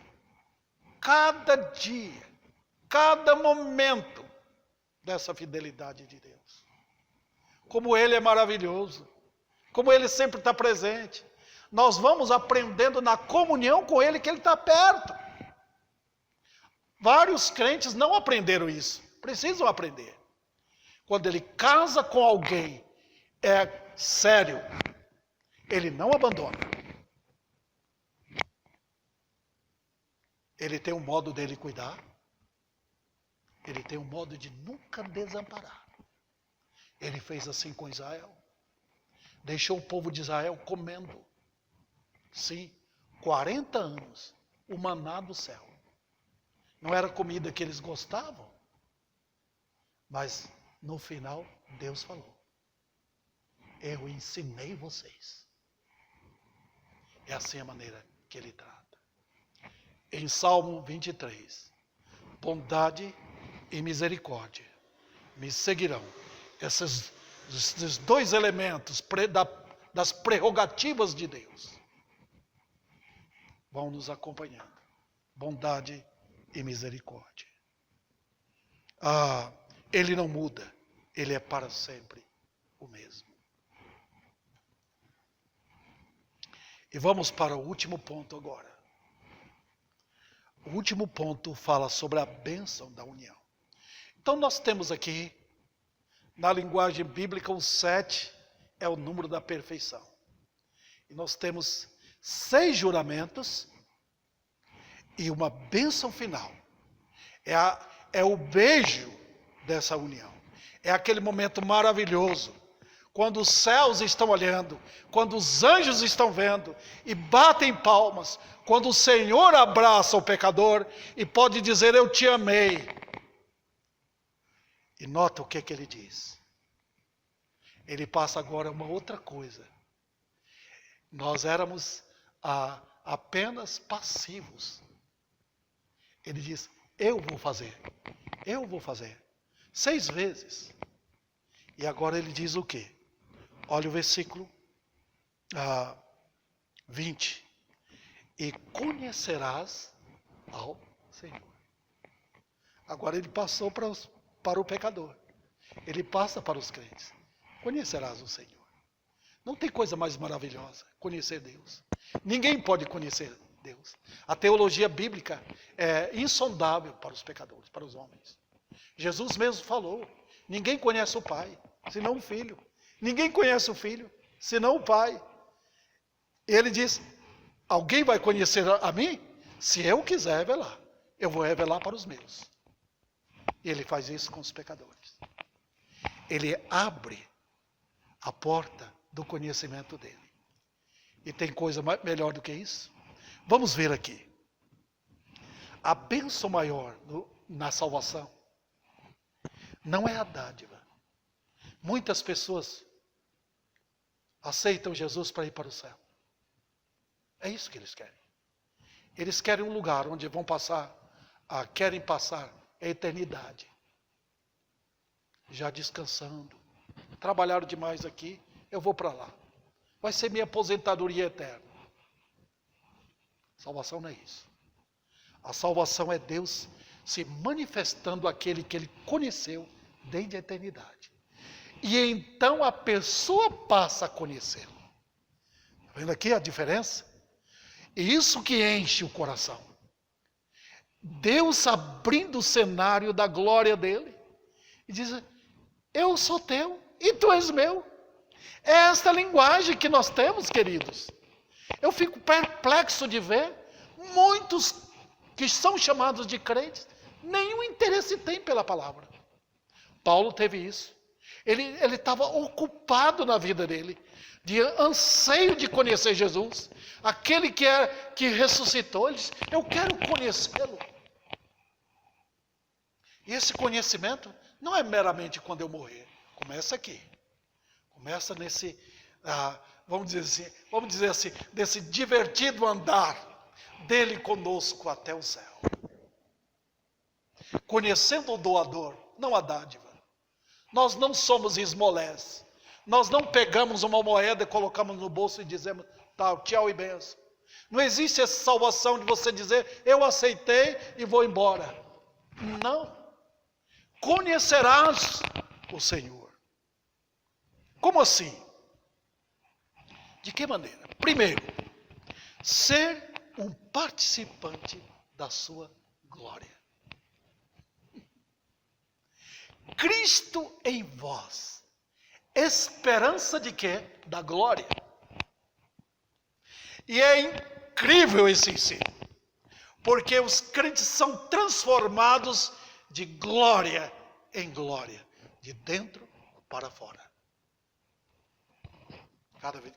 cada dia, cada momento dessa fidelidade de Deus. Como Ele é maravilhoso, como Ele sempre está presente. Nós vamos aprendendo na comunhão com Ele que Ele está perto. Vários crentes não aprenderam isso, precisam aprender. Quando ele casa com alguém, é sério, ele não abandona. Ele tem um modo dele cuidar, ele tem um modo de nunca desamparar. Ele fez assim com Israel, deixou o povo de Israel comendo, sim, 40 anos, o maná do céu. Não era comida que eles gostavam, mas no final Deus falou: eu ensinei vocês. É assim a maneira que Ele trata. Em Salmo 23, bondade e misericórdia me seguirão. Esses dois elementos das prerrogativas de Deus vão nos acompanhando. Bondade e misericórdia. Ele não muda. Ele é para sempre o mesmo. E vamos para o último ponto agora. O último ponto fala sobre a bênção da união. Então nós temos aqui, na linguagem bíblica, o 7 é o número da perfeição. E nós temos 6 juramentos e uma bênção final. É o beijo dessa união. É aquele momento maravilhoso, quando os céus estão olhando, quando os anjos estão vendo e batem palmas, quando o Senhor abraça o pecador e pode dizer: eu te amei. E nota o que ele diz. Ele passa agora uma outra coisa. Nós éramos apenas passivos. Ele diz: eu vou fazer. Eu vou fazer. 6 vezes. E agora ele diz o quê? Olha o versículo 20. E conhecerás ao Senhor. Agora ele passou para o pecador. Ele passa para os crentes. Conhecerás o Senhor. Não tem coisa mais maravilhosa conhecer Deus. Ninguém pode conhecer Deus. A teologia bíblica é insondável para os pecadores, para os homens. Jesus mesmo falou: ninguém conhece o Pai, senão o Filho. Ninguém conhece o Filho, senão o Pai. Ele diz: alguém vai conhecer a mim? Se eu quiser revelar, eu vou revelar para os meus. E ele faz isso com os pecadores. Ele abre a porta do conhecimento dele. E tem coisa melhor do que isso? Vamos ver aqui. A bênção maior na salvação não é a dádiva. Muitas pessoas aceitam Jesus para ir para o céu. É isso que eles querem. Eles querem um lugar onde vão querem passar a eternidade. Já descansando. Trabalharam demais aqui, eu vou para lá. Vai ser minha aposentadoria eterna. Salvação não é isso. A salvação é Deus se manifestando aquele que Ele conheceu desde a eternidade. E então a pessoa passa a conhecê-lo. Está vendo aqui a diferença? E isso que enche o coração. Deus abrindo o cenário da glória dele. E diz: eu sou teu e tu és meu. É esta linguagem que nós temos, queridos. Eu fico perplexo de ver muitos que são chamados de crentes, nenhum interesse tem pela palavra. Paulo teve isso. Ele estava ocupado na vida dele, de anseio de conhecer Jesus. Aquele que ressuscitou, ele disse, eu quero conhecê-lo. E esse conhecimento não é meramente quando eu morrer. Começa aqui. Começa nesse, vamos dizer assim, desse divertido andar dele conosco até o céu. Conhecendo o doador, não a dádiva. Nós não somos esmolés. Nós não pegamos uma moeda e colocamos no bolso e dizemos, tá, tchau e benção. Não existe essa salvação de você dizer, eu aceitei e vou embora. Não. Conhecerás o Senhor. Como assim? De que maneira? Primeiro, ser um participante da sua glória. Cristo em vós. Esperança de quê? Da glória. E é incrível esse ensino. Porque os crentes são transformados de glória em glória. De dentro para fora.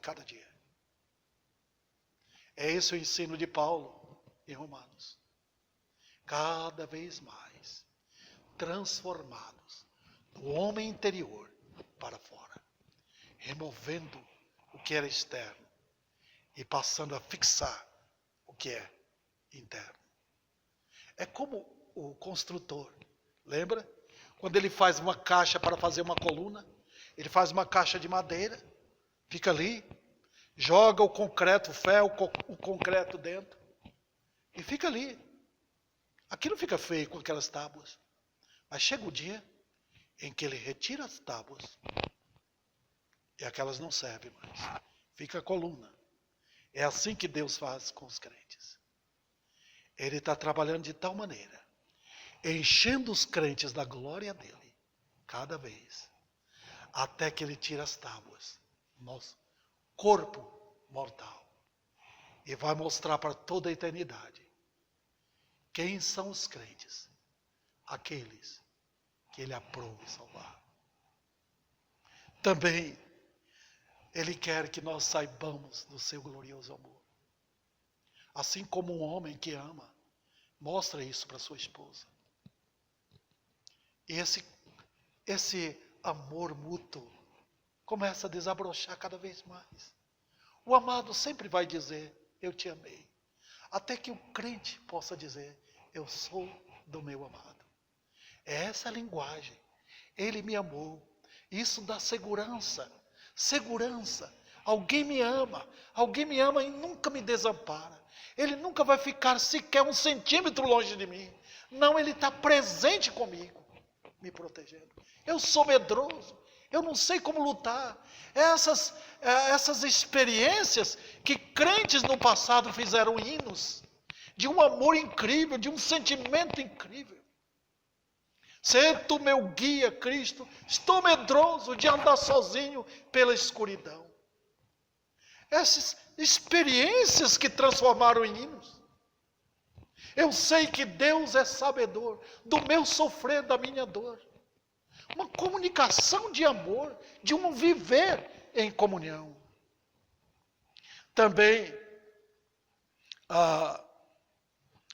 Cada dia. É esse o ensino de Paulo em Romanos. Cada vez mais transformados do homem interior para fora, removendo o que era externo e passando a fixar o que é interno. É como o construtor, lembra? Quando ele faz uma caixa para fazer uma coluna, ele faz uma caixa de madeira, fica ali, joga o concreto, o ferro, o concreto dentro e fica ali. Aquilo fica feio com aquelas tábuas. Mas chega o dia em que ele retira as tábuas e aquelas não servem mais. Fica a coluna. É assim que Deus faz com os crentes. Ele está trabalhando de tal maneira, enchendo os crentes da glória dele, cada vez, até que ele tira as tábuas, nosso corpo mortal, e vai mostrar para toda a eternidade quem são os crentes. Aqueles que ele aprove salvar. Também, ele quer que nós saibamos do seu glorioso amor. Assim como um homem que ama, mostra isso para sua esposa. E esse amor mútuo começa a desabrochar cada vez mais. O amado sempre vai dizer, eu te amei. Até que o crente possa dizer, eu sou do meu amado. É essa a linguagem. Ele me amou. Isso dá segurança. Segurança. Alguém me ama e nunca me desampara. Ele nunca vai ficar sequer 1 centímetro longe de mim. Não, ele está presente comigo, me protegendo. Eu sou medroso. Eu não sei como lutar. Essas experiências que crentes no passado fizeram hinos. De um amor incrível, de um sentimento incrível. Ser tu meu guia, Cristo, estou medroso de andar sozinho pela escuridão. Essas experiências que transformaram em hinos. Eu sei que Deus é sabedor do meu sofrer, da minha dor. Uma comunicação de amor, de um viver em comunhão. Também,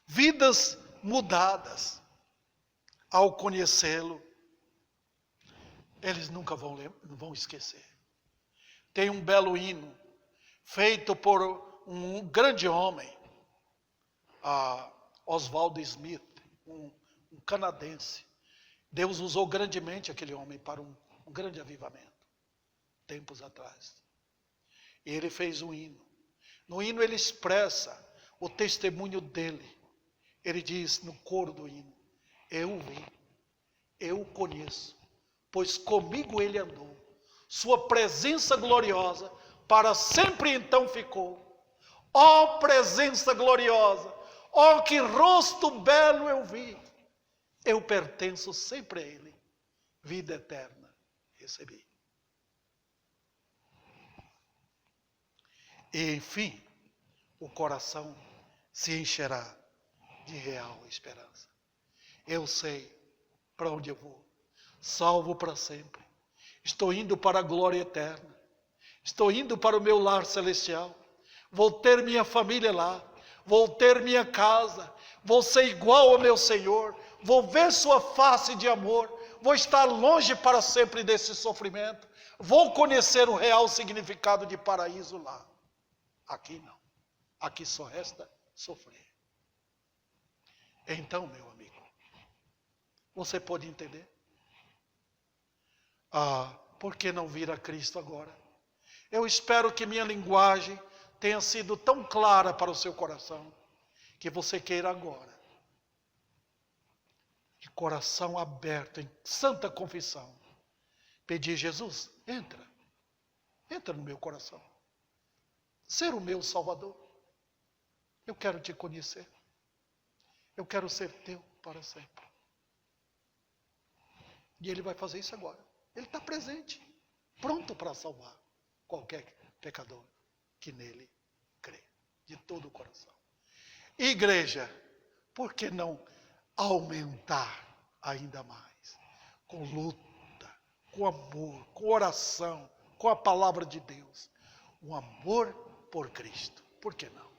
vidas mudadas. Ao conhecê-lo, eles nunca vão esquecer. Tem um belo hino, feito por um grande homem, Oswald Smith, um canadense. Deus usou grandemente aquele homem para um grande avivamento, tempos atrás. E ele fez um hino. No hino ele expressa o testemunho dele. Ele diz no coro do hino, eu o vi, eu o conheço, pois comigo ele andou. Sua presença gloriosa para sempre então ficou. Ó presença gloriosa, ó que rosto belo eu vi. Eu pertenço sempre a ele, vida eterna recebi. E enfim, o coração se encherá de real esperança. Eu sei para onde eu vou, salvo para sempre. Estou indo para a glória eterna. Estou indo para o meu lar celestial. Vou ter minha família lá. Vou ter minha casa. Vou ser igual ao meu Senhor. Vou ver sua face de amor. Vou estar longe para sempre desse sofrimento. Vou conhecer o real significado de paraíso lá. Aqui não. Aqui só resta sofrer. Então, meu amigo, você pode entender? Por que não vir a Cristo agora? Eu espero que minha linguagem tenha sido tão clara para o seu coração, que você queira agora, de coração aberto, em santa confissão, pedir: Jesus, entra no meu coração, ser o meu Salvador. Eu quero te conhecer, eu quero ser teu para sempre. E Ele vai fazer isso agora. Ele está presente, pronto para salvar qualquer pecador que nele crê, de todo o coração. Igreja, por que não aumentar ainda mais? Com luta, com amor, com oração, com a palavra de Deus. O amor por Cristo. Por que não?